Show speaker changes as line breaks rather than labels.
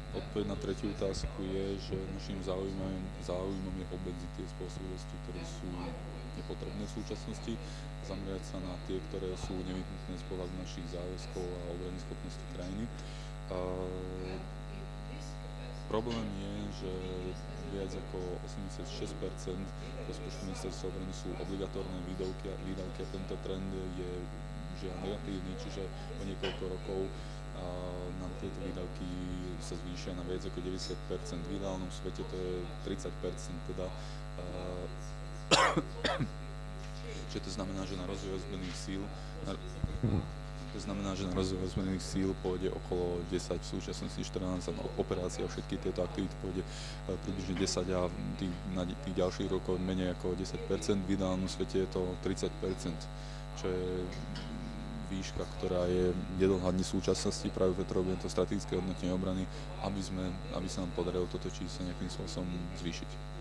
Odpoveď na tretiu otázku je, že našim záujmom je obmedziť tie spôsobilosti, ktoré sú nepotrebné v súčasnosti, zamerať sa na tie, ktoré sú nevyhnutné z pohľadu našich záväzkov a obrany schopnosti krajiny. Problém je, že viac ako 86% rozpočtu ministerstva obrany sú obligatórne výdavky a tento trend je žiaľ negatívny, čiže o niekoľko rokov nám tieto výdavky sa zvýšia na viac ako 90%. V ideálnom svete to je 30%, teda že to znamená, že na rozvoj ozbrojených síl pôjde okolo 10, v súčasnosti 14 a operácia a všetky tieto aktivity pôjde približne 10 a na tých ďalších rokov menej ako 10%. V ideálnom svete je to 30%, čo je výška, ktorá je nedohľadne v súčasnosti, práve preto robíme to strategické hodnotenie obrany, aby sa nám podarilo toto číslo nejakým spôsobom zvýšiť.